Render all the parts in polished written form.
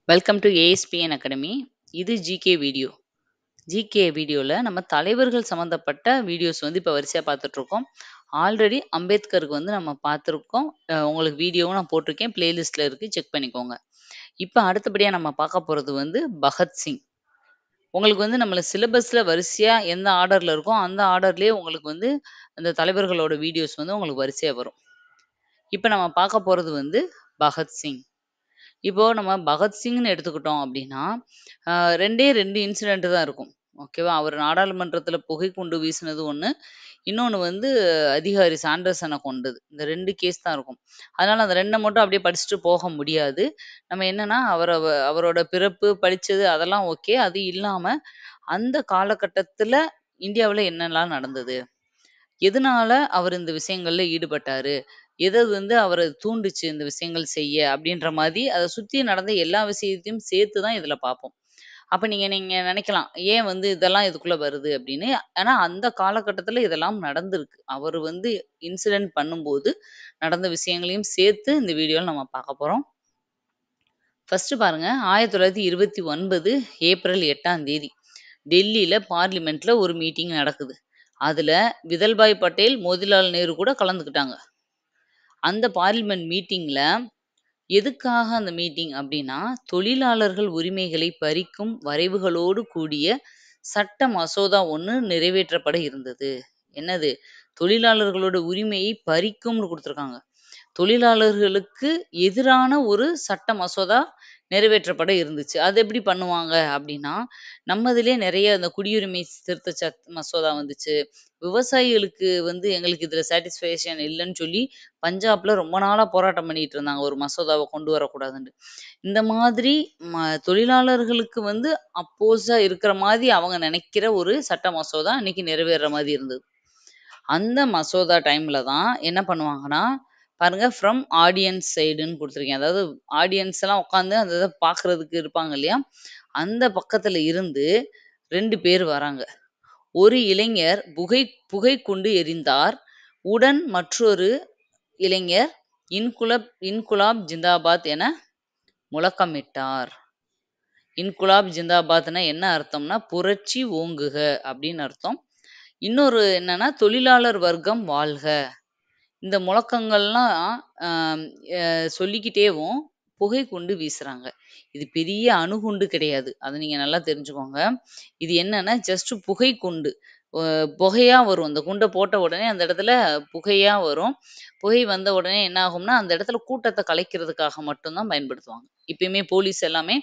Welcome to ASPN academy. இது GK video. GK வீடியோவில் நம்ம தலைவர்கள் சம்மந்தப்பட்ட வீடியோஸ் இப்போ வரிசையாக பார்த்துட்ருக்கோம். ஆல்ரெடி அம்பேத்கருக்கு நம்ம பார்த்துருக்கோம். உங்களுக்கு வீடியோவும் நான் போட்டிருக்கேன், பிளேலிஸ்ட்டில் இருக்குது, செக் பண்ணிக்கோங்க. இப்போ அடுத்தபடியாக நம்ம பார்க்க போகிறது பகத்சிங். உங்களுக்கு நம்மள சிலபஸில் வரிசையாக எந்த ஆர்டரில் இருக்கோ அந்த ஆர்டர்லேயே உங்களுக்கு அந்த தலைவர்களோட வீடியோஸ் உங்களுக்கு வரிசையாக வரும். இப்போ நம்ம பார்க்க போகிறது பகத்சிங். இப்போ நம்ம பகத்சிங்ன்னு எடுத்துக்கிட்டோம் அப்படின்னா, 2டே 2 இன்சிடென்ட் தான் இருக்கும். ஓகேவா? அவர் நாடாளுமன்றத்தில புகை குண்டு வீசினது ஒண்ணு. இன்னொன்னு அதிகாரி சாண்டர்சன கொண்டது. இந்த 2 கேஸ் தான் இருக்கும். அதனால அந்த 2 மட்டும் அப்படியே படிச்சுட்டு போக முடியாது. நம்ம என்னன்னா, அவரோட பிறப்பு, படிச்சது அதெல்லாம் ஓகே. அது இல்லாம அந்த காலகட்டத்தில இந்தியாவுல என்னலாம் நடந்தது? எதனால அவர் இந்த விஷயங்கள்ல ஈடுபட்டாரு? எது எது அவர தூண்டுச்சு இந்த விஷயங்கள் செய்ய? அப்படின்ற மாரி அத சுத்தி நடந்த எல்லா விஷயத்தையும் சேர்த்து தான் இதுல பார்ப்போம். அப்ப நீங்க நீங்க நினைக்கலாம், ஏன் இதெல்லாம் இதுக்குள்ள வருது அப்படின்னு. ஆனா அந்த காலகட்டத்தில இதெல்லாம் நடந்திருக்கு. அவரு இன்சிடென்ட் பண்ணும்போது நடந்த விஷயங்களையும் சேர்த்து இந்த வீடியோல நம்ம பார்க்க போறோம். ஃபர்ஸ்ட் பாருங்க 1929 ஏப்ரல் 8ஆம் தேதி டெல்லியில பார்லிமென்ட்ல ஒரு மீட்டிங் நடக்குது. அதுல விதல்பாய் பட்டேல், மோதிலால் நேரு கூட கலந்துக்கிட்டாங்க. அந்த பார்லிமென்ட் மீட்டிங்ல எதுக்காக அந்த மீட்டிங் அப்படின்னா, தொழிலாளர்கள் உரிமைகளை பறிக்கும் வரைவுகளோடு கூடிய சட்ட மசோதா ஒண்ணு நிறைவேற்றப்பட இருந்தது. என்னது? தொழிலாளர்களோட உரிமையை பறிக்கும்னு குடுத்துருக்காங்க. தொழிலாளர்களுக்கு எதிரான ஒரு சட்ட மசோதா நிறைவேற்றப்பட இருந்துச்சு. அது எப்படி பண்ணுவாங்க அப்படின்னா, நம்ம இதிலயே நெறைய இந்த குடியுரிமை திருத்த மசோதா வந்துச்சு. விவசாயிகளுக்கு எங்களுக்கு இதுல சாட்டிஸ்ஃபேக்ஷன் இல்லன்னு சொல்லி பஞ்சாப்ல ரொம்ப நாளா போராட்டம் பண்ணிட்டு இருந்தாங்க. ஒரு மசோதாவ கொண்டு வரக்கூடாதுன்னு. இந்த மாதிரி தொழிலாளர்களுக்கு அப்போஸா இருக்கிற மாதிரி அவங்க நினைக்கிற ஒரு சட்ட மசோதா அன்னைக்கு நிறைவேறுற மாதிரி இருந்தது. அந்த மசோதா டைம்ல தான் என்ன பண்ணுவாங்கன்னா, பாருங்க ஃப்ரம் ஆடியன்ஸ் சைடுன்னு குடுத்துருக்கேன். அதாவது ஆடியன்ஸ் எல்லாம் உட்காந்து அந்த இத பார்க்கறதுக்கு இருப்பாங்க இல்லையா? அந்த பக்கத்துல இருந்து 2 பேர் வராங்க. ஒரு இளைஞர் புகைக்குண்டு எறிந்தார். உடன் மற்றொரு இளைஞர் இன்குலாப் ஜிந்தாபாத் என முழக்கமிட்டார். இன்குலாப் ஜிந்தாபாத்னா என்ன அர்த்தம்னா, புரட்சி ஓங்குக அப்படின்னு அர்த்தம். இன்னொரு என்னன்னா, தொழிலாளர் வர்க்கம் வாழ்க. இந்த முழக்கங்கள்லாம் ஆம், சொல்லிக்கிட்டேவும் புகைக்குண்டு வீசுறாங்க. இது பெரிய அணுகுண்டு கிடையாது. அத நீங்க நல்லா தெரிஞ்சுக்கோங்க. இது என்னன்னா ஜஸ்ட் புகைக்குண்டு. புகையா வரும். அந்த குண்ட போட்ட உடனே அந்த இடத்துல புகையா வரும். புகை வந்த உடனே என்ன ஆகும்னா, அந்த இடத்துல கூட்டத்த கலைக்கிறதுக்காக மட்டும் தான் பயன்படுத்துவாங்க. எப்பயுமே போலீஸ் எல்லாமே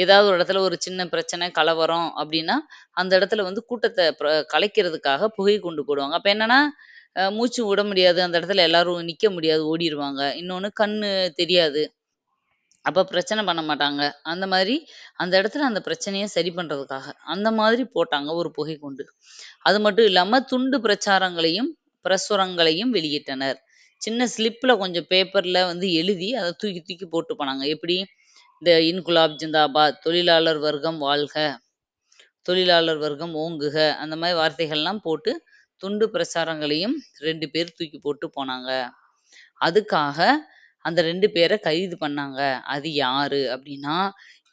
ஏதாவது ஒரு இடத்துல ஒரு சின்ன பிரச்சனை, கலவரம் அப்டின்னா, அந்த இடத்துல கூட்டத்த கலைக்கிறதுக்காக புகை குண்டு போடுவாங்க. அப்ப என்னன்னா, மூச்சு விட முடியாது. அந்த இடத்துல எல்லாரும் நிக்க முடியாது, ஓடிருவாங்க. இன்னொன்னு கண்ணு தெரியாது. அப்ப பிரச்சனை பண்ண மாட்டாங்க. அந்த மாரி அந்த இடத்துல அந்த பிரச்சனைய சரி பண்றதுக்காக. அந்த மாதிரி போட்டாங்க ஒரு புகைக்குண்டு. அது மட்டும் இல்லாம துண்டு பிரச்சாரங்களையும், பிரசுரங்களையும் வெளியிட்டனர். சின்ன ஸ்லிப்ல கொஞ்சம் பேப்பர்ல எழுதி அத தூக்கி தூக்கி போட்டு போனாங்க. எப்படி? இந்த இன்குலாப் ஜிந்தாபாத், தொழிலாளர் வர்க்கம் வாழ்க, தொழிலாளர் வர்க்கம் ஓங்குக, அந்த மாரி வார்த்தைகள்லாம் போட்டு துண்டு பிரச்சாரங்களையும் 2 பேர் தூக்கி போட்டு போனாங்க. அதுக்காக அந்த 2 பேர கைது பண்ணாங்க. அது யாரு அப்டின்னா,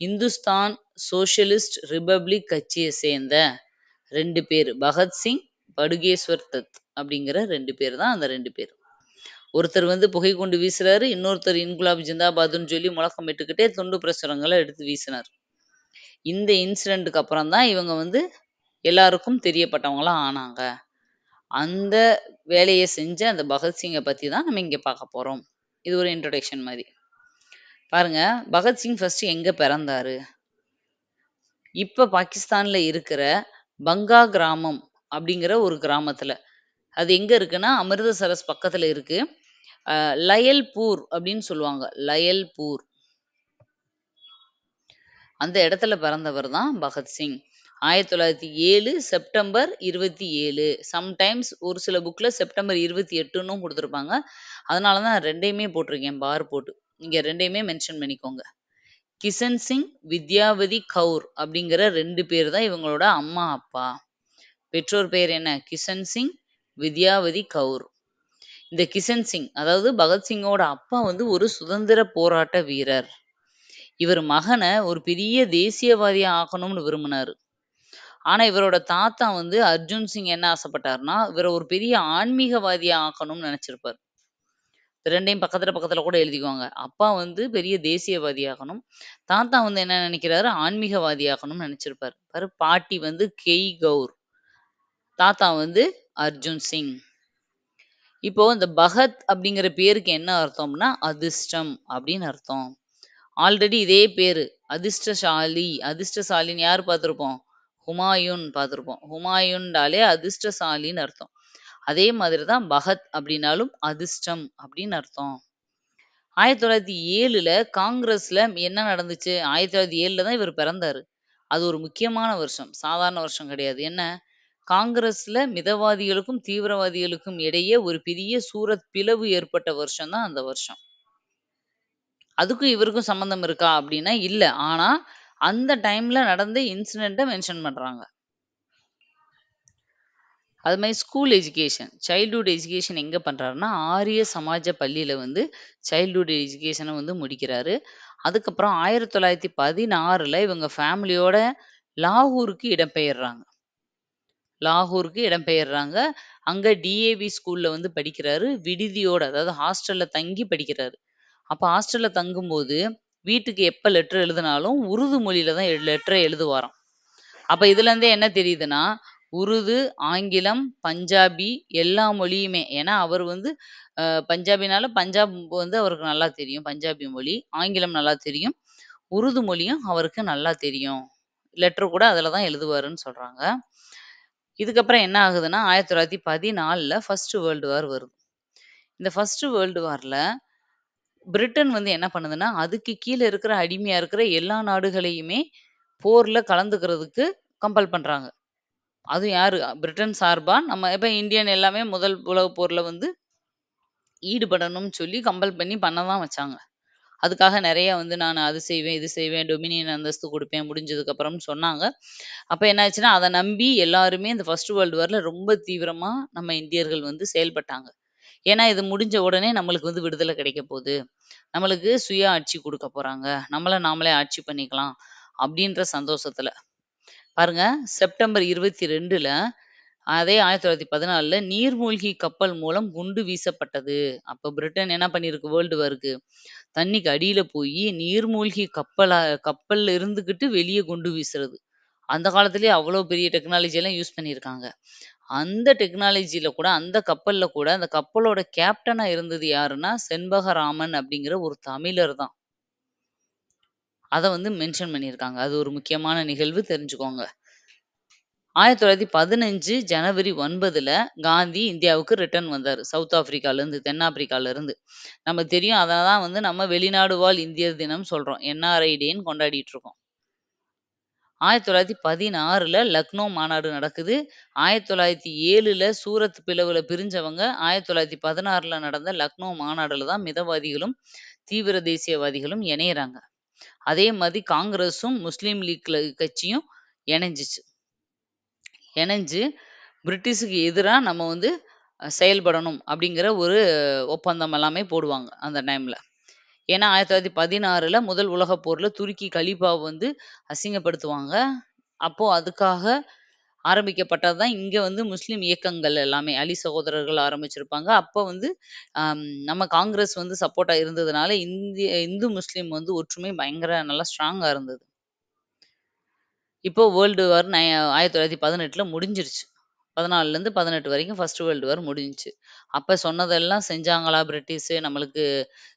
இந்துஸ்தான் சோஷலிஸ்ட் ரிபப்ளிக் கட்சிய சேர்ந்த 2 பேரு. பகத்சிங், படுகேஸ்வர் தத் அப்படிங்கிற 2 பேர் தான் அந்த 2 பேர். ஒருத்தர் புகைக்குண்டு வீசுறாரு. இன்னொருத்தர் இன்குலாப் ஜிந்தாபாத்ன்னு சொல்லி முழக்கமிட்டுக்கிட்டே துண்டு பிரசுரங்கள எடுத்து வீசினார். இந்த இன்சிடென்ட்க்கு அப்புறம் தான் இவங்க எல்லாருக்கும் தெரியப்பட்டவங்களா ஆனாங்க. அந்த வேலைய செஞ்ச அந்த பகத்சிங்க பத்தி தான் நம்ம இங்க பார்க்க போறோம். இது ஒரு இன்ட்ரோடக்ஷன் மாரி. பாருங்க, பகத்சிங் ஃபர்ஸ்ட் எங்க பிறந்தாரு? இப்ப பாகிஸ்தான்ல இருக்கிற பங்கா கிராமம் அப்படிங்கிற ஒரு கிராமத்துல. அது எங்க இருக்குன்னா, அமிர்தசரஸ் பக்கத்துல இருக்கு. லயல்பூர் அப்படின்னு சொல்லுவாங்க. லயல்பூர். அந்த இடத்துல பிறந்தவர் தான் பகத்சிங். 1907 செப்டம்பர் 27. சம்டைம்ஸ் ஒரு சில புக்ல செப்டம்பர் 28ன்னும் குடுத்துருப்பாங்க. அதனால தான் 2யுமே போட்டிருக்கேன் பார் போட்டு. நீங்க 2யுமே மென்ஷன் பண்ணிக்கோங்க. கிஷன் சிங், வித்யாவதி கவுர் அப்படிங்கிற 2 பேர் தான் இவங்களோட அம்மா, அப்பா. பெற்றோர் பெயர் என்ன? கிஷன் சிங், வித்யாவதி கவுர். இந்த கிஷன் சிங், அதாவது பகத்சிங்கோட அப்பா ஒரு சுதந்திர போராட்ட வீரர். இவர் மகன ஒரு பெரிய தேசியவாதியா ஆக்கணும்னு விரும்பினாரு. ஆனா இவரோட தாத்தா வந்து அர்ஜுன் சிங் என்ன ஆசைப்பட்டாருன்னா, இவர ஒரு பெரிய ஆன்மீகவாதியா ஆக்கணும்னு நெனச்சிருப்பாரு. 2யும் பக்கத்துல பக்கத்துல கூட எழுதிக்கோங்க. அப்பா வந்து பெரிய தேசியவாதி ஆக்கணும். தாத்தா வந்து என்ன நெனைக்கிறாரு, ஆன்மீகவாதி ஆக்கணும்னு நெனச்சிருப்பாரு. பாரு பாட்டி வந்து கெய் கௌர், தாத்தா வந்து அர்ஜுன் சிங். இப்போ இந்த பகத் அப்படிங்கிற பேருக்கு என்ன அர்த்தம்னா, அதிர்ஷ்டம் அப்படின்னு அர்த்தம். ஆல்ரெடி இதே பேரு அதிர்ஷ்டசாலி, அதிர்ஷ்டசாலின்னு யார் பார்த்திருப்போம்? ஹுமாயூன் பார்த்திருப்போம். ஹுமாயூன்டாலே அதிர்ஷ்டசாலின்னு அர்த்தம். அதே மாதிரி தான் பகத் அப்படின்னாலும் அதிர்ஷ்டம் அப்படின்னு அர்த்தம். 1907ல காங்கிரஸ்ல என்ன நடந்துச்சு? 1907ல தான் இவர் பிறந்தாரு. அது ஒரு முக்கியமான வருஷம். சாதாரண வருஷம் கிடையாது. என்ன? காங்கிரஸ்ல மிதவாதிகளுக்கும், தீவிரவாதிகளுக்கும் இடையே ஒரு பெரிய சூரத் பிளவு ஏற்பட்ட வருஷம் தான் அந்த வருஷம். அதுக்கும் இவருக்கும் சம்மந்தம் இருக்கா? அப்டின்னா இல்ல. ஆனா, அந்த டைம்ல நடந்த இன்சிடென்ட்ட மென்ஷன் பண்றாங்க. அது மாரி ஸ்கூல் எஜுகேஷன், சைல்ட்ஹுட் எஜுகேஷன் எங்க பண்றாருன்னா, ஆரிய சமாஜ பள்ளியில வந்து சைல்ட்ஹுட் எஜுகேஷன வந்து முடிக்கிறாரு. அதுக்கப்புறம் 1916ல இவங்க ஃபேமிலியோட லாகூருக்கு இடம்பெயர்றாங்க. லாகூருக்கு இடம்பெயர்றாங்க. அங்க டிஏவி ஸ்கூல்ல வந்து படிக்கிறாரு. விடுதியோட அதாவது ஹாஸ்டல்ல தங்கி படிக்கிறாரு. அப்ப ஹாஸ்டல்ல தங்கும்போது, வீட்டுக்கு எப்ப லெட்டர் எழுதினாலும் உருது மொழியில தான் லெட்டர எழுதுவாராம். அப்ப இதுலருந்தே என்ன தெரியுதுன்னா, உருது, ஆங்கிலம், பஞ்சாபி எல்லா மொழியுமே ஏன்னா அவர் வந்து பஞ்சாபினால பஞ்சாப் வந்து அவருக்கு நல்லா தெரியும். பஞ்சாபி மொழி. ஆங்கிலம் நல்லா தெரியும். உருது மொழியும் அவருக்கு நல்லா தெரியும். லெட்டர் கூட அதுல தான் எழுதுவாருன்னு சொல்றாங்க. இதுக்கப்புறம் என்ன ஆகுதுன்னா, 1914ல ஃபர்ஸ்ட் வேர்ல்டு வார் வருது. இந்த ஃபர்ஸ்ட் வேர்ல்டு வார்ல பிரிட்டன் வந்து என்ன பண்ணுதுன்னா, அதுக்கு கீழ இருக்கிற அடிமையா இருக்கிற எல்லா நாடுகளையுமே போர்ல கலந்துக்கிறதுக்கு கம்பல் பண்றாங்க. அதுவும் யாரு? பிரிட்டன் சார்பா நம்ம இப்ப இந்தியன் எல்லாமே முதல் உலகப் போர்ல வந்து ஈடுபடணும்னு சொல்லி கம்பல் பண்ணி பண்ண தான் வச்சாங்க. அதுக்காக நெறைய வந்து நான் அது செய்வேன், இது செய்வேன், டொமினியன் அந்தஸ்து குடுப்பேன் முடிஞ்சதுக்கு அப்புறம்னு சொன்னாங்க. அப்ப என்ன ஆச்சுன்னா, அத நம்பி எல்லாருமே இந்த ஃபர்ஸ்ட் வேர்ல்டு வார்ல ரொம்ப தீவிரமா நம்ம இந்தியர்கள் வந்து செயல்பட்டாங்க. ஏன்னா, இது முடிஞ்ச உடனே நம்மளுக்கு வந்து விடுதலை கிடைக்க போது. நம்மளுக்கு சுய ஆட்சி குடுக்க போறாங்க. நம்மள நாமளே ஆட்சி பண்ணிக்கலாம். அப்படின்ற சந்தோஷத்துல. பாருங்க செப்டம்பர் 22ல அதே 1914ல நீர்மூழ்கி கப்பல் மூலம் குண்டு வீசப்பட்டது. அப்ப பிரிட்டன் என்ன பண்ணியிருக்கு வேர்ல்டு வார்க்கு, தண்ணிக்கு அடியில போயி நீர்மூழ்கி கப்பல்ல இருந்துகிட்டு வெளிய குண்டு வீசுறது. அந்த காலத்திலேயே அவ்வளோ பெரிய டெக்னாலஜி எல்லாம் யூஸ் பண்ணியிருக்காங்க. அந்த டெக்னாலஜில கூட அந்த கப்பல்ல கூட அந்த கப்பலோட கேப்டனா இருந்தது யாருன்னா, செண்பகராமன் அப்படிங்கிற ஒரு தமிழர் தான். அத வந்து மென்ஷன் பண்ணியிருக்காங்க. அது ஒரு முக்கியமான நிகழ்வு தெரிஞ்சுக்கோங்க. 1915 ஜனவரி 9ல காந்தி இந்தியாவுக்கு ரிட்டர்ன் வந்தாரு. சவுத் ஆஃப்ரிக்காலருந்து, தென்னாப்பிரிக்காலருந்து. நமக்கு தெரியும். அத தான் வந்து நம்ம வெளிநாடு வாழ் இந்தியர் தினம் சொல்றோம். என்ஆர்ஐ டேன்னு கொண்டாடிட்டு இருக்கோம். 1916ல லக்னோ மாநாடு நடக்குது. 1907ல சூரத் பிளவுல பிரிஞ்சவங்க 1916ல நடந்த லக்னோ மாநாடுல தான் மிதவாதிகளும், தீவிர தேசியவாதிகளும் இணையறாங்க. அதே மாதிரி காங்கிரஸும், முஸ்லீம் லீக் கட்சியும் இணைஞ்சுச்சு. இணைஞ்சு பிரிட்டிஷுக்கு எதிரா நம்ம வந்து செயல்படணும் அப்படிங்கிற ஒரு ஒப்பந்தம் எல்லாமே போடுவாங்க அந்த டைம்ல. ஏன்னா 1916ல முதல் உலகப் போர்ல துருக்கி கலீஃபாவ வந்து அசிங்கப்படுத்துவாங்க. அப்போ அதுக்காக ஆரம்பிக்கப்பட்டது தான் இங்க வந்து முஸ்லிம் இயக்கங்கள் எல்லாமே. அலி சகோதரர்கள் ஆரம்பிச்சிருப்பாங்க. அப்ப வந்து நம்ம காங்கிரஸ் வந்து சப்போர்ட்டா இருந்ததுனால இந்து, முஸ்லிம் வந்து ஒற்றுமை பயங்கர நல்லா ஸ்ட்ராங்கா இருந்தது. இப்போ வேர்ல்டு வார் 1918ல முடிஞ்சிருச்சு. 14லேருந்து 18 வரைக்கும் ஃபர்ஸ்ட் வேர்ல்டு வார் முடிஞ்சுச்சு. அப்ப சொன்னதெல்லாம் செஞ்சாங்களா பிரிட்டிஷு? நம்மளுக்கு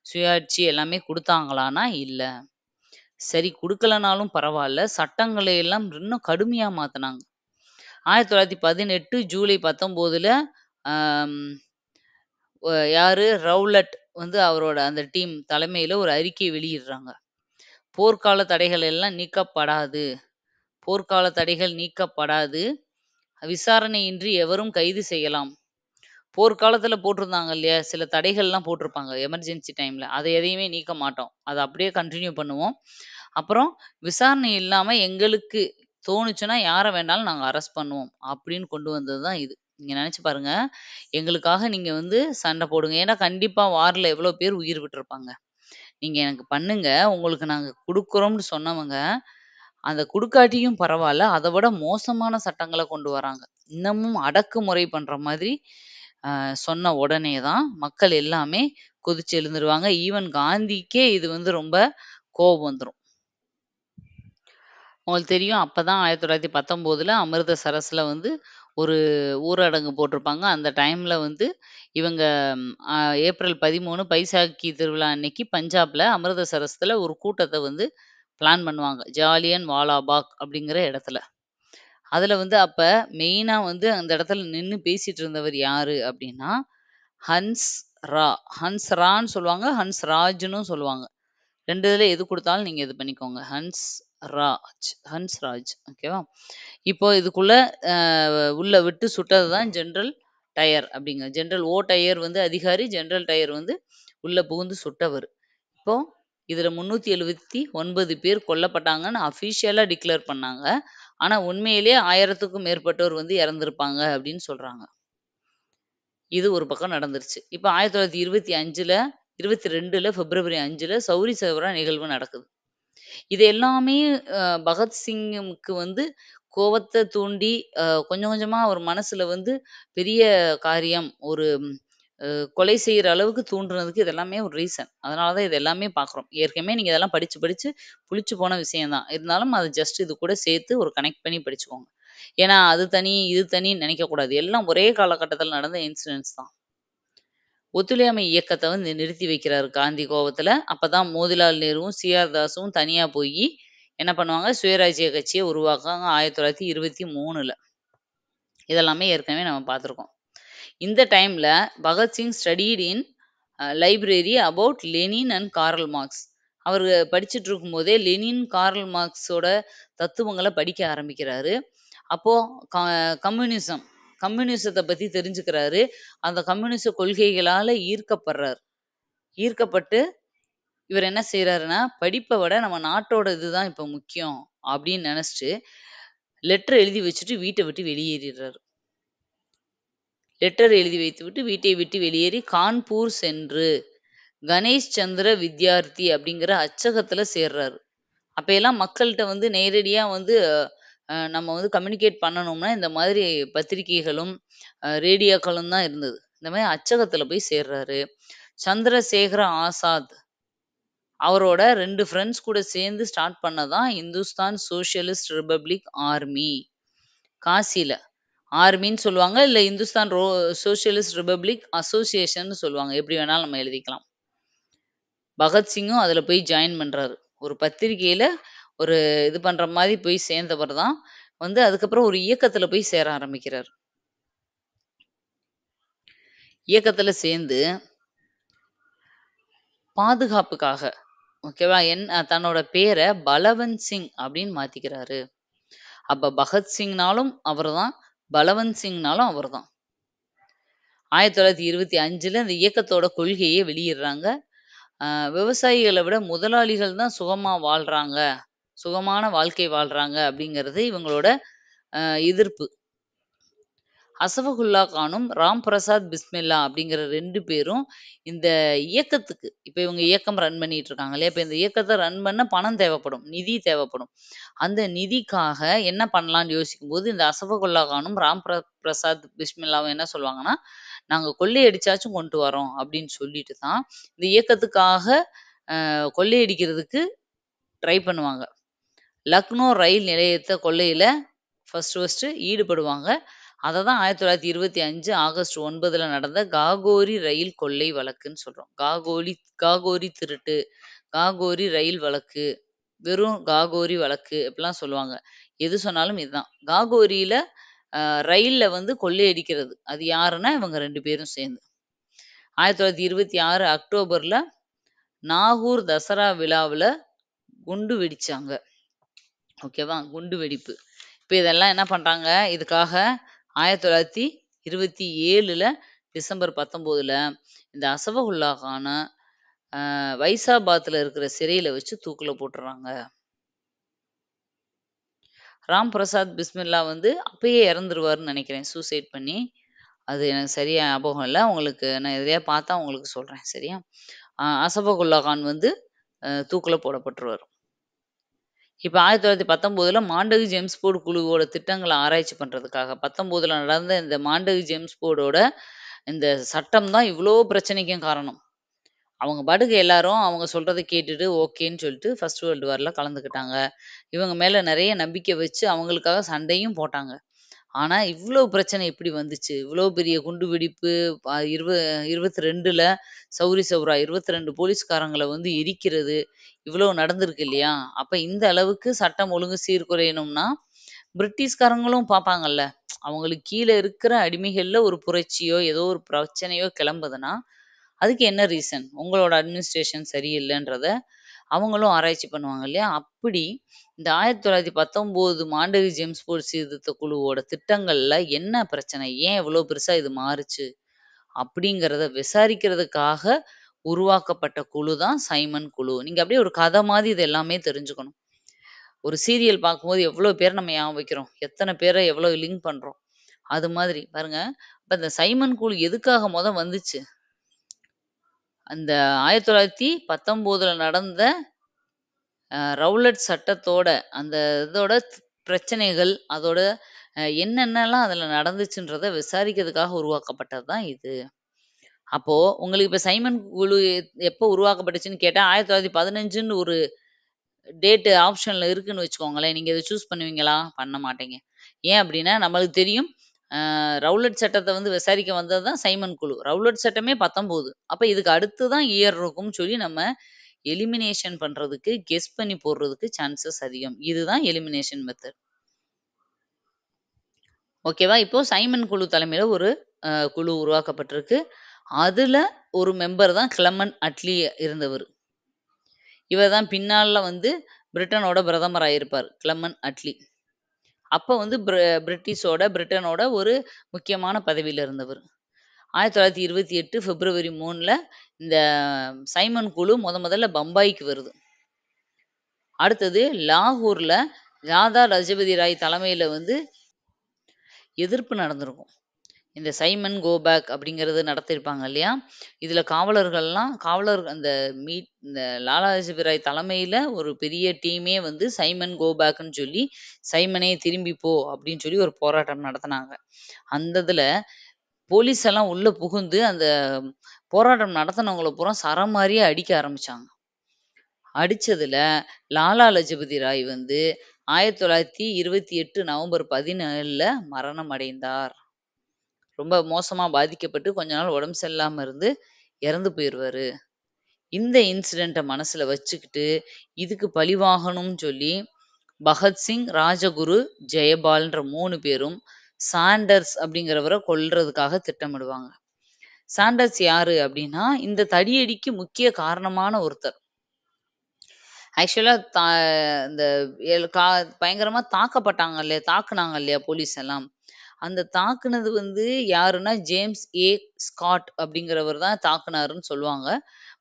சுயாட்சி எல்லாமே குடுத்தாங்களான்னா, இல்ல. சரி குடுக்கலனாலும் பரவால்ல. சட்டங்களை எல்லாம் இன்னும் கடுமையா மாத்துனாங்க. 1918 ஜூலை 19ல ஆம் யாரு ரவுலட் வந்து அவரோட அந்த டீம் தலைமையில ஒரு அறிக்கை வெளியிடுறாங்க. போர்க்கால தடைகள் எல்லாம் நீக்கப்படாது. போர்க்கால தடைகள் நீக்கப்படாது. விசாரணையின்றி எவரும் கைது செய்யலாம். போர்க்காலத்துல போட்டிருந்தாங்க இல்லையா? சில தடைகள்லாம் போட்டிருப்பாங்க. எமர்ஜென்சி டைம்ல. அத எதையுமே நீக்க மாட்டோம். அத அப்படியே கன்டின்யூ பண்ணுவோம். அப்புறம் விசாரணை இல்லாம எங்களுக்கு தோணுச்சுன்னா, யார வேணாலும் நாங்க அரெஸ்ட் பண்ணுவோம். அப்படின்னு கொண்டு வந்தது தான் இது. நீங்க நெனச்சு பாருங்க. எங்களுக்காக நீங்க வந்து சண்ட போடுங்க. ஏன்னா கண்டிப்பா வார்ல எவ்வளோ பேர் உயிர் விட்டுருப்பாங்க. நீங்க எனக்கு பண்ணுங்க. உங்களுக்கு நாங்க குடுக்குறோம்னு சொன்னவங்க, அந்த குடுக்காட்டியும் பரவால்ல. அத விட மோசமான சட்டங்கள கொண்டு வராங்க. இன்னமும் அடக்குமுறை பண்ற மாதிரி சொன்ன உடனே தான் மக்கள் எல்லாமே கொதிச்சு எழுந்துருவாங்க. ஈவன் காந்திக்கே இது வந்து ரொம்ப கோவம் வந்துரும். உங்களுக்கு தெரியும் அப்பதான் 1919ல அமிர்தசரஸ்ல வந்து ஒரு ஊரடங்கு போட்டிருப்பாங்க. அந்த டைம்ல வந்து இவங்க அ ஏப்ரல் 13 பைசாக்கி திருவிழா அன்னைக்கு பஞ்சாப்ல அமிர்தசரஸ்ல ஒரு கூட்டத்த வந்து பிளான் பண்ணுவாங்க. ஜாலியன் வாலாபாக் அப்படிங்கிற இடத்துல. அதுல வந்து அப்ப மெயினா வந்து அந்த இடத்துல நின்னு பேசிட்டு இருந்தவர் யாரு அப்படின்னா, ஹன்ஸ் ரா. ஹன்ஸ் ரான்னு சொல்லுவாங்க. ஹன்ஸ் ராஜ்ன்னும் சொல்லுவாங்க. 2 இதுல எது குடுத்தாலும் நீங்க இது பண்ணிக்கோங்க. ஹன்ஸ்ராஜ் ஓகேவா? இப்போ இதுக்குள்ள அ உள்ள விட்டு சுட்டது தான் ஜெனரல் டயர் அப்படிங்க. ஜெனரல் டயர் வந்து அதிகாரி, ஜெனரல் டயர் வந்து உள்ள புகுந்து சுட்டவரு. இப்போ இதுல 379 பேர் கொல்லப்பட்டாங்கன்னு அஃபிஷியலா டிக்ளேர் பண்ணாங்க. ஆனா உண்மையிலேயே 1000த்துக்கும் மேற்பட்டோர் வந்து இறந்திருப்பாங்க அப்படின்னு சொல்றாங்க. இது ஒரு பக்கம் நடந்துருச்சு. இப்ப 1925ல 22ல பிப்ரவரி 5ல சௌரி சௌரா நிகழ்வு நடக்குது. இது எல்லாமே பகத்சிங்குக்கு வந்து கோவத்த தூண்டி, கொஞ்சம் கொஞ்சமா அவர் மனசுல வந்து பெரிய காரியம், ஒரு அ கொலை செய்ற அளவுக்கு தூண்டுனதுக்கு இது எல்லாமே ஒரு ரீசன். அதனால தான் இது எல்லாமே பார்க்குறோம். ஏற்கனவே நீங்க இதெல்லாம் படிச்சு, படிச்சு புளிச்சு போன விஷயம் தான். இருந்தாலும் அத ஜஸ்ட் இது கூட சேர்த்து ஒரு கனெக்ட் பண்ணி படிச்சுக்கோங்க. ஏன்னா, அது தனி, இது தனின்னு நினைக்கக்கூடாது. எல்லாம் ஒரே காலகட்டத்தில நடந்த இன்சிடென்ட்ஸ் தான். ஒத்துழையாமை இயக்கத்த வந்து நிறுத்தி வைக்கிறாரு காந்தி கோவத்துல. அப்பதான் மோதிலால் நேருவும், சி.ஆர். தாஸும் தனியா போயி என்ன பண்ணுவாங்க, சுயராஜ்ய கட்சிய உருவாக்குறாங்க 1923ல. இதெல்லாமே ஏற்கனவே நம்ம பார்த்துருக்கோம். இந்த டைம்ல Bhagat Singh studied in library about Lenin and Karl Marx. அவரு படிச்சுட்டு இருக்கும்போதே லெனின், கார்ல் மார்க்ஸோட தத்துவங்கள படிக்க ஆரம்பிக்கிறாரு. அப்போ க கம்யூனிசம் கம்யூனிசத்த பத்தி தெரிஞ்சுக்கிறாரு. அந்த கம்யூனிச கொள்கைகளால ஈர்க்கப்படுறாரு. ஈர்க்கப்பட்டு இவர் என்ன செய்றாருன்னா, படிப்ப விட நம்ம நாட்டோட இதுதான் இப்ப முக்கியம் அப்படின்னு நெனச்சுட்டு, லெட்டர் எழுதி வச்சுட்டு வீட்ட விட்டு வெளியேறிறாரு. லெட்டர் எழுதி வைத்துவிட்டு வீட்டை விட்டு வெளியேறி கான்பூர் சென்று, கணேஷ் சந்திர வித்யார்த்தி அப்படிங்கிற அச்சகத்துல சேர்றாரு. அப்பயெல்லாம் மக்கள்ட்ட வந்து நேரடியா வந்து நம்ம வந்து கம்யூனிகேட் பண்ணணும்னா, இந்த மாதிரி பத்திரிகைகளும், ரேடியோக்களும் தான் இருந்தது. இந்த மாரி அச்சகத்துல போய் சேர்றாரு. சந்திரசேகர ஆசாத் அவரோட 2 ஃப்ரெண்ட்ஸ் கூட சேர்ந்து ஸ்டார்ட் பண்ணதான் இந்துஸ்தான் சோஷியலிஸ்ட் ரிபப்ளிக் ஆர்மி. காசில. ஆர்மின்னு சொல்லுவாங்க. இல்ல இந்துஸ்தான் சோஷியலிஸ்ட் ரிபப்ளிக் அசோசியேஷன்னு சொல்லுவாங்க. எப்படி வேணாலும் நம்ம எழுதிக்கலாம். பகத்சிங்கும் அதுல போய் ஜாயின் பண்றாரு. ஒரு பத்திரிக்கையில ஒரு இது பண்ற மாரி போய் சேர்ந்தவர் தான். வந்து அதுக்கப்புறம் ஒரு இயக்கத்துல போய் சேர ஆரம்பிக்கிறாரு. இயக்கத்துல சேர்ந்து பாதுகாப்புக்காக ஓகேவா? தன்னோட பேர பலவந்த் சிங் அப்படின்னு மாத்திக்கிறாரு. அப்ப பகத்சிங்னாலும் அவர்தான், பலவந்த் சிங்னாலும் அவர்தான். 1925ல இந்த இயக்கத்தோட கொள்கையே வெளியிடுறாங்க. அ விவசாயிகள விட முதலாளிகள் தான் சுகமா வாழ்றாங்க. சுகமான வாழ்க்கை வாழ்றாங்க அப்படிங்கிறது இவங்களோட எதிர்ப்பு. அசஃபகுல்லா கானும், ராம் பிரசாத் பிஸ்மில்லா அப்படிங்கிற 2 பேரும் இந்த இயக்கத்துக்கு இப்ப இவங்க இயக்கம் ரன் பண்ணிட்டு இருக்காங்க இல்லையா? இப்ப இந்த இயக்கத்த ரன் பண்ண பணம் தேவைப்படும். நிதி தேவைப்படும். அந்த நிதிக்காக என்ன பண்ணலான்னு யோசிக்கும்போது, இந்த அசஃபகுல்லா கானும், பிரசாத் பிஸ்மில்லாவும் என்ன சொல்லுவாங்கன்னா, "நாங்க கொள்ளையடிச்சாச்சும் கொண்டு வரோம்" அப்படின்னு சொல்லிட்டு தான், இந்த இயக்கத்துக்காக கொள்ளையடிக்கிறதுக்கு ட்ரை பண்ணுவாங்க. லக்னோ ரயில் நிலையத்த கொள்ளையில ஃபர்ஸ்ட்டு ஈடுபடுவாங்க. அத தான் 1925 ஆகஸ்ட் 9ல நடந்த காகோரி ரயில் கொள்ளை வழக்குன்னு சொல்றோம். காகோரி திருட்டு, காகோரி ரயில் வழக்கு, வெறும் காகோரி வழக்கு அப்படிலாம் சொல்லுவாங்க. எது சொன்னாலும் இதுதான். காகோரியில அ ரயில்ல வந்து கொள்ளையடிக்கிறது. அது யாருன்னா, இவங்க 2 பேரும் சேர்ந்து. 1926 அக்டோபர்ல நாகூர் தசரா விழாவுல குண்டு வெடிச்சாங்க. ஓகேவா? குண்டு வெடிப்பு. இப்ப இதெல்லாம் என்ன பண்றாங்க, இதுக்காக 1927ல டிசம்பர் 19ல இந்த அசஃபகுல்லா கான வைசாபாத்ல இருக்கிற சிறையில வச்சு தூக்குல போட்டுர்றாங்க. ராம் பிரசாத் பிஸ்மில்லா வந்து அப்பயே இறந்துருவாருன்னு நெனைக்கிறேன். சூசைட் பண்ணி. அது எனக்கு சரியா ஞாபகம் இல்ல. உங்களுக்கு நான் எதுலயா பார்த்தா உங்களுக்கு சொல்றேன். சரியா? அசஃபகுல்லா கான் வந்து தூக்குல போடப்பட்டுருவாரு. இப்ப 1919ல மாண்டகு ஜேம்ஸ் போர்டு குழுவோட திட்டங்கள ஆராய்ச்சி பண்றதுக்காக 19ல நடந்த இந்த மாண்டகு ஜேம்ஸ் போர்டோட இந்த சட்டம் தான் இவ்ளோ பிரச்சனைக்கும் காரணம். அவங்க பாட்டுக்கு எல்லாரும் அவங்க சொல்றத கேட்டுட்டு ஓகேன்னு சொல்லிட்டு ஃபர்ஸ்ட் வேர்ல்டு வார்ல கலந்துக்கிட்டாங்க. இவங்க மேல நெறைய நம்பிக்கை வச்சு அவங்களுக்காக சண்டையும் போட்டாங்க. ஆனா, இவ்ளோ பிரச்சனை எப்படி வந்துச்சு? இவ்ளோ பெரிய குண்டு வெடிப்பு, ப இருவ 22ல சௌரி சௌரா 22 போலீஸ்காரங்கள வந்து எரிக்கிறது, இவ்ளோ நடந்திருக்கு இல்லையா? அப்ப இந்த அளவுக்கு சட்டம் ஒழுங்கு சீர்குலையணும்னா, பிரிட்டிஷ்காரங்களும் பார்ப்பாங்கல்ல. அவங்களுக்கு கீழ இருக்கிற அடிமைகள்ல ஒரு புரட்சியோ, ஏதோ ஒரு பிரச்சனையோ கிளம்புதுன்னா, அதுக்கு என்ன ரீசன்? உங்களோட அட்மினிஸ்ட்ரேஷன் சரியில்லன்றத அவங்களும் ஆராய்ச்சி பண்ணுவாங்க இல்லையா? அப்படி இந்த 1919 மாண்டகு ஜேம்ஸ் போர்ட் சீர்திருத்த குழுவோட திட்டங்கள்ல என்ன பிரச்சனை? ஏன் இவ்ளோ பெருசா இது மாறுச்சு? அப்படிங்கிறத விசாரிக்கிறதுக்காக உருவாக்கப்பட்ட குழு தான் சைமன் குழு. நீங்க அப்படியே ஒரு கதை மாரி இது எல்லாமே தெரிஞ்சுக்கணும். ஒரு சீரியல் பார்க்கும்போது எவ்ளோ பேர நம்ம ஞாபகம் வைக்கிறோம். எத்தன பேர எவ்ளோ லிங்க் பண்றோம். அது மாதிரி பாருங்க. இப்ப இந்த சைமன் குழு எதுக்காக வந்துச்சு? அந்த 1919ல நடந்த ரவுலட் சட்டத்தோட அந்த இதோட பிரச்சனைகள், அதோட என்னென்னலாம் அதுல நடந்துச்சுன்றத விசாரிக்கிறதுக்காக உருவாக்கப்பட்டது தான் இது. அப்போ உங்களுக்கு இப்ப சைமன் குழு எப்போ உருவாக்கப்பட்டுச்சுன்னு கேட்டா, 1915ன்னு ஒரு டேட் ஆப்ஷன்ல இருக்குன்னு வச்சுக்கோங்களேன். நீங்க இத சூஸ் பண்ணுவீங்களா? பண்ண மாட்டீங்க. ஏன் அப்டின்னா, நம்மளுக்கு தெரியும். ரவுலட் சட்டத்த வந்து விசாரிக்க வந்தது தான் சைமன் குழு. ரவுலட் சட்டமே 19. அப்ப இதுக்கு அடுத்து தான் இயர் இருக்கும்னு சொல்லி நம்ம எலிமினேஷன் பண்றதுக்கு, கெஸ் பண்ணி போடுறதுக்கு சான்சஸ் அதிகம். இதுதான் எலிமினேஷன் மெத்தட். ஓகேவா? இப்போ சைமன் குழு தலைமையில ஒரு குழு உருவாக்கப்பட்டிருக்கு. அதுல ஒரு மெம்பர் தான் கிளமன் அட்லி இருந்தவரு. இவர் தான் பின்னால வந்து பிரிட்டனோட பிரதமர் ஆயிருப்பார். கிளமன் அட்லி. அப்ப வந்து பிரிட்டனோட ஒரு முக்கியமான பதவியில இருந்தவர். 1928 பிப்ரவரி 3ல இந்த சைமன் குழு முதல்ல பம்பாய்க்கு வருது. அடுத்தது லாகூர்ல தாதா லஜபதி ராய் தலைமையில வந்து எதிர்ப்பு நடந்திருக்கும். இந்த சைமன் கோ பேக் அப்படிங்கிறது நடத்தியிருப்பாங்க இல்லையா? இதுல அந்த இந்த லாலா லஜபதி ராய் தலைமையில ஒரு பெரிய டீமே வந்து சைமன் கோ பேக்ன்னு சொல்லி, சைமனே திரும்பி போ அப்படின்னு சொல்லி ஒரு போராட்டம் நடத்துனாங்க. அந்த இதுல போலீஸ் எல்லாம் உள்ள புகுந்து அந்த போராட்டம் நடத்துனவங்கள பூரா சரமாரியா அடிக்க ஆரம்பிச்சாங்க. அடிச்சதுல லாலா லஜபதி ராய் வந்து 1928 நவம்பர் 17ல மரணம் அடைந்தார். ரொம்ப மோசமா பாதிக்கப்பட்டு கொஞ்ச நாள் உடம்பு சரியில்லாம இருந்து இறந்து போயிருவாரு. இந்த இன்சிடென்ட்ட மனசுல வச்சுக்கிட்டு, இதுக்கு பழிவாங்கணும்னு சொல்லி பகத்சிங், ராஜகுரு, ஜெயபால்ன்ற 3 பேரும் சாண்டர்ஸ் அப்படிங்கிறவர கொல்றதுக்காக திட்டமிடுவாங்க. சாண்டர்ஸ் யாரு அப்படின்னா, இந்த தடியடிக்கு முக்கிய காரணமான ஒருத்தர். ஆக்சுவலா இந்த எல் கா பயங்கரமா தாக்குனாங்க இல்லையா போலீஸ் எல்லாம். அந்த தாக்குனது வந்து யாருன்னா, ஜேம்ஸ் ஏ ஸ்காட் அப்படிங்கிறவர் தான் தாக்குனாருன்னு சொல்லுவாங்க.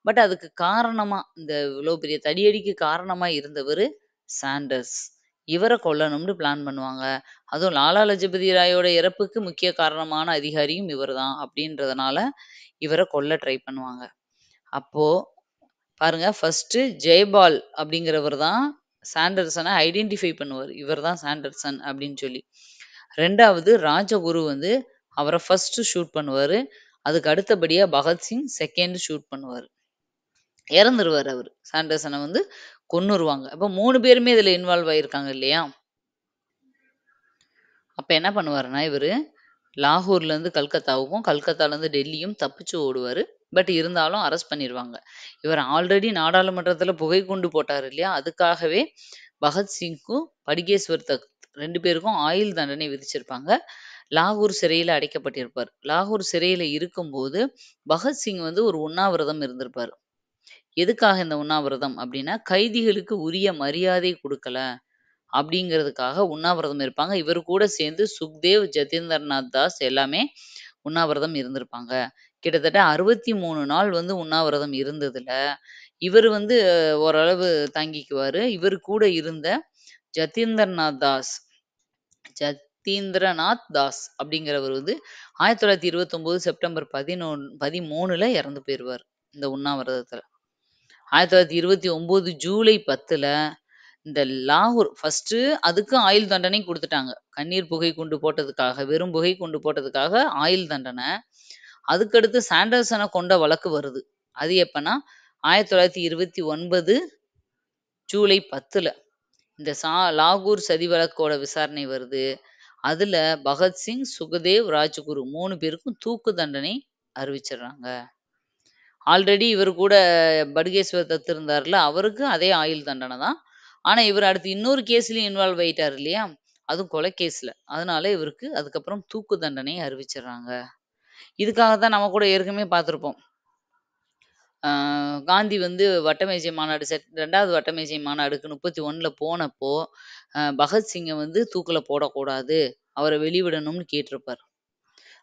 பட் அதுக்கு காரணமா, இந்த இவ்ளோ பெரிய தடியடிக்கு காரணமா இருந்தவரு சாண்டர்ஸ். இவர கொல்லணும்னு பிளான் பண்ணுவாங்க. அதுவும் லாலா லஜபதி ராயோட இறப்புக்கு முக்கிய காரணமான அதிகாரியும் இவர் தான் அப்படின்றதுனால, இவர கொல்ல ட்ரை பண்ணுவாங்க. அப்போ பாருங்க, ஃபர்ஸ்ட்டு ஜெயபால் அப்படிங்கிறவர் தான் சாண்டர்சன ஐடென்டிஃபை பண்ணுவாரு. இவர் தான் சாண்டர்சன் அப்படின்னு சொல்லி. 2வது ராஜகுரு வந்து அவர ஃபர்ஸ்ட்டு ஷூட் பண்ணுவாரு. அதுக்கு அடுத்தபடியா பகத்சிங் 2ண்ட் ஷூட் பண்ணுவாரு. இறந்துருவாரு அவரு. சாண்டர்சன வந்து கொன்னுருவாங்க. அப்ப 3 பேருமே இதுல இன்வால்வ் ஆயிருக்காங்க இல்லையா? அப்ப என்ன பண்ணுவாருன்னா இவரு, லாகூர்லேருந்து கல்கத்தாவுக்கும், கல்கத்தாலேருந்து டெல்லியும் தப்பிச்சு ஓடுவாரு. பட் இருந்தாலும் அரெஸ்ட் பண்ணிருவாங்க. இவர் ஆல்ரெடி நாடாளுமன்றத்தில புகைக்குண்டு போட்டாரு இல்லையா? அதுக்காகவே பகத்சிங்க்கும், படுகேஸ்வர் தத் 2 பேருக்கும் ஆயுள் தண்டனை விதிச்சிருப்பாங்க. லாகூர் சிறையில அடைக்கப்பட்டிருப்பார். லாகூர் சிறையில இருக்கும்போது, பகத்சிங் வந்து ஒரு உண்ணாவிரதம் இருந்திருப்பாரு. எதுக்காக இந்த உண்ணாவிரதம் அப்டின்னா, கைதிகளுக்கு உரிய மரியாதை குடுக்கல. அப்படிங்கிறதுக்காக உண்ணாவிரதம் இருப்பாங்க. இவரு கூட சேர்ந்து சுக்தேவ், ஜதீந்தர்நாத் தாஸ் எல்லாமே உண்ணாவிரதம் இருந்திருப்பாங்க. கிட்டத்தட்ட 63 நாள் வந்து உண்ணாவிரதம் இருந்ததுல, இவரு வந்து ஓரளவு தாங்கிக்குவாரு. இவரு கூட இருந்த ஜதீந்தர்நாத் தாஸ் ஜதீந்திரநாத் தாஸ் அப்படிங்கிறவர் வந்து 1929 செப்டம்பர் 13ல இறந்து போயிருவாரு. இந்த உண்ணாவிரதத்துல. 1929 ஜூலை 10ல இந்த லாகூர் ஃபர்ஸ்ட்டு அதுக்கு ஆயுள் தண்டனை குடுத்துட்டாங்க. கண்ணீர் புகை குண்டு போட்டதுக்காக, வெறும் புகை குண்டு போட்டதுக்காக ஆயுள் தண்டனை. அதுக்கடுத்து சாண்டர்சன கொண்ட வழக்கு வருது. அது எப்பன்னா 1929 ஜூலை 10ல இந்த லாகூர் சதி வழக்கோட விசாரணை வருது. அதுல பகத்சிங், சுகதேவ், ராஜ்குரு 3 பேருக்கும் தூக்கு தண்டனை அறிவிச்சிடுறாங்க. ஆல்ரெடி இவர் கூட படுகேஸ்வர் தத் இருந்தார்ல, அவருக்கு அதே ஆயுள் தண்டனை தான். ஆனா, இவர் அடுத்து இன்னொரு கேஸ்லயும் இன்வால்வ் ஆயிட்டாரு இல்லையா? அதுவும் கொலை கேஸ்ல. அதனால இவருக்கு அதுக்கப்புறம் தூக்கு தண்டனை அறிவிச்சிடுறாங்க. இதுக்காக தான் நம்ம கூட ஏற்கனவே பார்த்திருப்போம். காந்தி வந்து வட்டமேஜை மாநாடு 2வது வட்டமேஜை மாநாடுக்கு 31ல போனப்போ, பகத்சிங்க வந்து தூக்குல போடக்கூடாது. அவர வெளிவிடணும்னு கேட்டிருப்பாரு.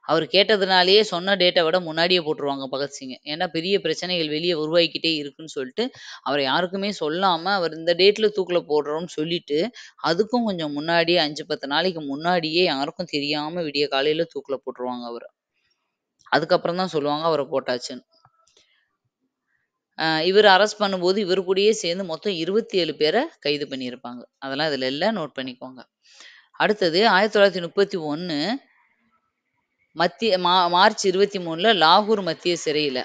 அவரு கேட்டதுனாலேயே சொன்ன டேட்ட விட முன்னாடியே போட்டுருவாங்க பகத்சிங்க. ஏன்னா பெரிய பிரச்சனைகள் வெளிய உருவாகிக்கிட்டே இருக்குன்னு சொல்லிட்டு, அவர யாருக்குமே சொல்லாம, அவர் இந்த டேட்ல தூக்குல போடுறோம்னு சொல்லிட்டு, அதுக்கும் கொஞ்சம் முன்னாடியே 5, 10 நாளைக்கு முன்னாடியே யாருக்கும் தெரியாம விடிய காலையில தூக்குல போட்டுருவாங்க அவர. அதுக்கப்புறம் தான் சொல்லுவாங்க அவர போட்டாச்சுன்னு. இவர அரெஸ்ட் பண்ணும்போது இவரு கூடயே சேர்ந்து மொத்தம் 27 பேர கைது பண்ணியிருப்பாங்க. அதெல்லாம் இதுல இல்ல. நோட் பண்ணிக்கோங்க. அடுத்தது 1931 மார்ச் 23ல லாகூர் மத்திய சிறையில.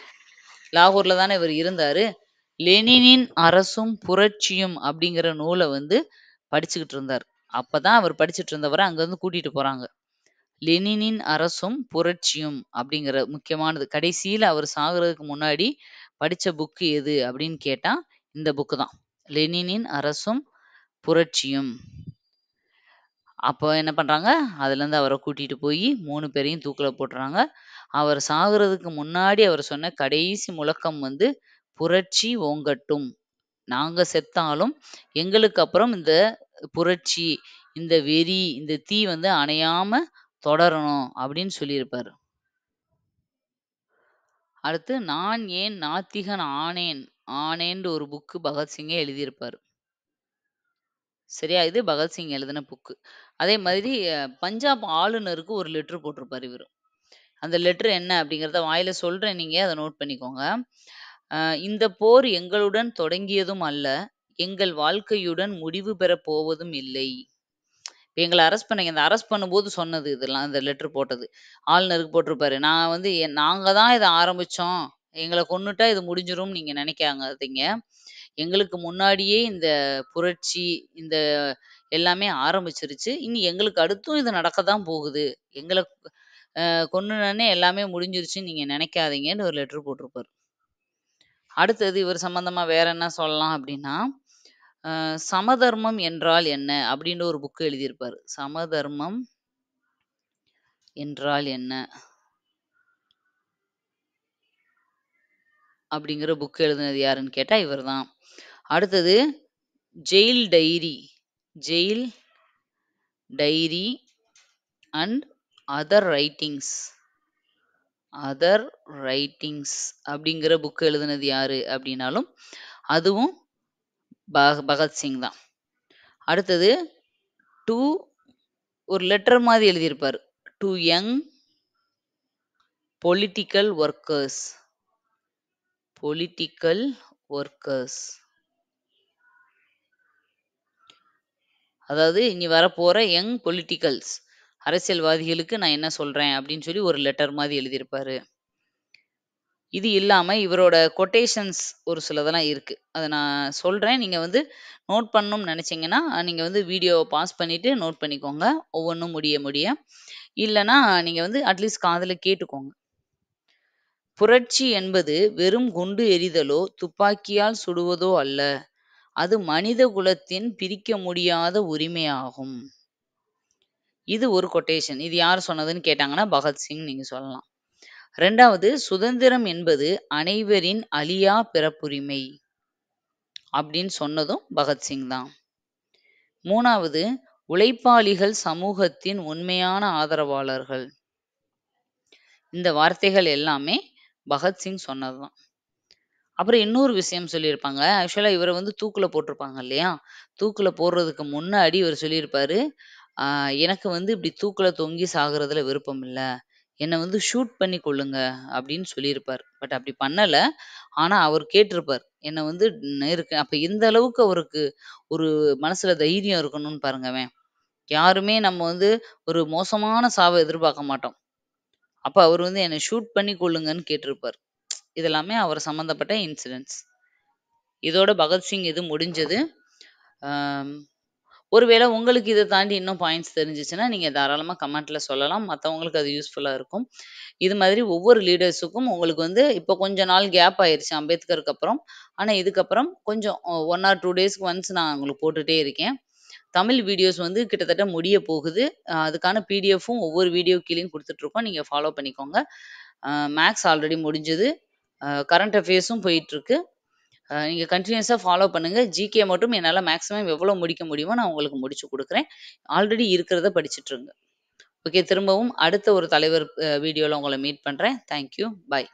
லாகூர்ல தானே இவர் இருந்தாரு. லெனினின் அரசும் புரட்சியும் அப்படிங்கிற நூலை வந்து படிச்சுக்கிட்டு இருந்தார். அப்பதான் அவர் படிச்சுட்டு இருந்தவரை அங்க இருந்து கூட்டிட்டு போறாங்க. லெனினின் அரசும் புரட்சியும் அப்படிங்கிற முக்கியமானது. கடைசியில அவர் சாகுறதுக்கு முன்னாடி படிச்ச புக்கு எது அப்படின்னு கேட்டா இந்த புக்கு தான். லெனினின் அரசும் புரட்சியும். அப்போ என்ன பண்றாங்க, அதுலேருந்து அவர கூட்டிட்டு போயி 3 பேரையும் தூக்குல போட்டுறாங்க. அவர் சாகுறதுக்கு முன்னாடி அவர் சொன்ன கடைசி முழக்கம் வந்து, "புரட்சி ஓங்கட்டும். நாங்க செத்தாலும் எங்களுக்கு அப்புறம் இந்த புரட்சி, இந்த வெறி, இந்த தீ வந்து அணையாம தொடரணும்." அப்படின்னு சொல்லியிருப்பாரு. அடுத்து, "நான் ஏன் நாத்திகன் ஆனேன் ஆனேன்டு" ஒரு புக்கு பகத்சிங்கே எழுதியிருப்பாரு. சரியா? இது பகத்சிங் எழுதின புக்கு. அதே மாதிரி பஞ்சாப் ஆளுநருக்கு ஒரு லெட்டர் போட்டிருப்பாரு இவரு. அந்த லெட்டர் என்ன அப்படிங்கிறத வாயில சொல்றேன், நீங்க அத நோட் பண்ணிக்கோங்க. "இந்த போர் எங்களுடன் தொடங்கியதும் அல்ல, எங்கள் வாழ்க்கையுடன் முடிவு பெறப் போவதும் இல்லை." எங்கள அரெஸ்ட் பண்ணீங்க. இந்த அரெஸ்ட் பண்ணும்போது சொன்னது இதெல்லாம், இந்த லெட்டர் போட்டது. ஆளுநருக்கு போட்டிருப்பாரு. "நான் வந்து நாங்க தான் இத ஆரம்பிச்சோம். எங்கள கொன்னுட்டா இது முடிஞ்சிரும்னு நீங்க நினைக்காதீங்க. எங்களுக்கு முன்னாடியே இந்த புரட்சி, இந்த எல்லாமே ஆரம்பிச்சிருச்சு. இனி எங்களுக்கு அடுத்தும் இது நடக்க தான் போகுது. எங்கள கொன்னுனோனே எல்லாமே முடிஞ்சிருச்சுன்னு நீங்க நினைக்காதீங்கன்னு" ஒரு லெட்டர் போட்டிருப்பாரு. அடுத்தது இவர் சம்மந்தமா வேற என்ன சொல்லலாம் அப்படின்னா, "சமதர்மம் என்றால் என்ன?" அப்படின்னு ஒரு புக் எழுதியிருப்பாரு. சமதர்மம் என்றால் என்ன? அப்படிங்கிற புக் எழுதினது யாருன்னு கேட்டா இவர்தான். அடுத்தது jail diary. Jail diary and other writings. Other writings அப்படிங்கிற புக் எழுதினது யாரு அப்படின்னாலும் அதுவும் பகத்சிங் தான். அடுத்தது டு ஒரு லெட்டர் மாதிரி எழுதியிருப்பாரு. To young political workers. Political workers. அதாவது இனி வரப்போற யங் பொலிட்டிக்கல்ஸ், அரசியல்வாதிகளுக்கு நான் என்ன சொல்றேன் அப்படின்னு சொல்லி ஒரு லெட்டர் மாதிரி எழுதியிருப்பாரு. இது இல்லாம இவரோட கொட்டேஷன்ஸ் ஒரு சிலதெல்லாம் இருக்கு. அத நான் சொல்றேன். நீங்க வந்து நோட் பண்ணணும்னு நினைச்சீங்கன்னா, நீங்க வந்து வீடியோவ பாஸ் பண்ணிட்டு நோட் பண்ணிக்கோங்க. ஒவ்வொன்னும் முடிய முடிய. இல்லன்னா நீங்க வந்து அட்லீஸ்ட் காதுல கேட்டுக்கோங்க. "புரட்சி என்பது வெறும் குண்டு எறிதலோ, துப்பாக்கியால் சுடுவதோ அல்ல. அது மனித குலத்தின் பிரிக்க முடியாத உரிமையாகும்." இது ஒரு கொட்டேஷன். இது யார் சொன்னதுன்னு கேட்டாங்கன்னா, பகத்சிங் நீங்க சொல்லலாம். 2வது, "சுதந்திரம் என்பது அனைவரின் அழியா பிறப்புரிமை." அப்படின்னு சொன்னதும் பகத்சிங் தான். 3வது, "உழைப்பாளிகள் சமூகத்தின் உண்மையான ஆதரவாளர்கள்." இந்த வார்த்தைகள் எல்லாமே பகத்சிங் சொன்னதுதான். அப்புறம் இன்னொரு விஷயம் சொல்லியிருப்பாங்க. ஆக்சுவலா இவர வந்து தூக்குல போட்டிருப்பாங்க இல்லையா? தூக்குல போடுறதுக்கு முன்னாடி இவரு சொல்லியிருப்பாரு, எனக்கு வந்து இப்படி தூக்குல தொங்கி சாகுறதுல விருப்பம் இல்ல. என்ன வந்து ஷூட் பண்ணி கொல்லுங்க" அப்படின்னு சொல்லியிருப்பாரு. பட் அப்படி பண்ணல. ஆனா அவர் கேட்டிருப்பார். என்ன வந்து இருக்கு. அப்ப எந்த அளவுக்கு அவருக்கு ஒரு மனசுல தைரியம் இருக்கணும்னு பாருங்கவேன். யாருமே நம்ம வந்து ஒரு மோசமான சாவ எதிர்பார்க்க மாட்டோம். அப்ப அவரு வந்து என்ன ஷூட் பண்ணி கொல்லுங்கன்னு கேட்டிருப்பாரு. இதெல்லாமே அவர் சம்மந்தப்பட்ட இன்சிடென்ட்ஸ். இதோட பகத்சிங் இது முடிஞ்சது. ஆம். ஒருவேளை உங்களுக்கு இத தாண்டி இன்னும் பாயிண்ட்ஸ் தெரிஞ்சுச்சுன்னா, நீங்க தாராளமா கமெண்ட்ல சொல்லலாம். மத்தவங்களுக்கு அது யூஸ்ஃபுல்லா இருக்கும். இது மாதிரி ஒவ்வொரு லீடர்ஸுக்கும் உங்களுக்கு வந்து இப்போ கொஞ்ச நாள் கேப் ஆயிருச்சு அம்பேத்கருக்கு அப்புறம். ஆனா இதுக்கப்புறம் கொஞ்சம் 1 ஆர் 2 டேஸ்க்கு ஒன்ஸ் நான் உங்களுக்கு போட்டுட்டே இருக்கேன். தமிழ் வீடியோஸ் வந்து கிட்டத்தட்ட முடிய போகுது. அதுக்கான பிடிஎஃப்பும் ஒவ்வொரு வீடியோ கீழயும் குடுத்துட்டுருக்கோம். நீங்க ஃபாலோ பண்ணிக்கோங்க. மேத்ஸ் ஆல்ரெடி முடிஞ்சது. கரண்ட் அஃபேர்ஸும் போயிட்டுருக்கு. நீங்க கன்டினியூஸா ஃபாலோ பண்ணுங்க. ஜிகே மட்டும் என்னால மேக்ஸிமம் எவ்வளோ முடிக்க முடியுமோ நான் உங்களுக்கு முடிச்சு குடுக்குறேன். ஆல்ரெடி இருக்கிறத படிச்சுட்டுருங்க. ஓகே திரும்பவும் அடுத்த ஒரு தலைவர் வீடியோல உங்கள மீட் பண்றேன். Thank you. பாய்.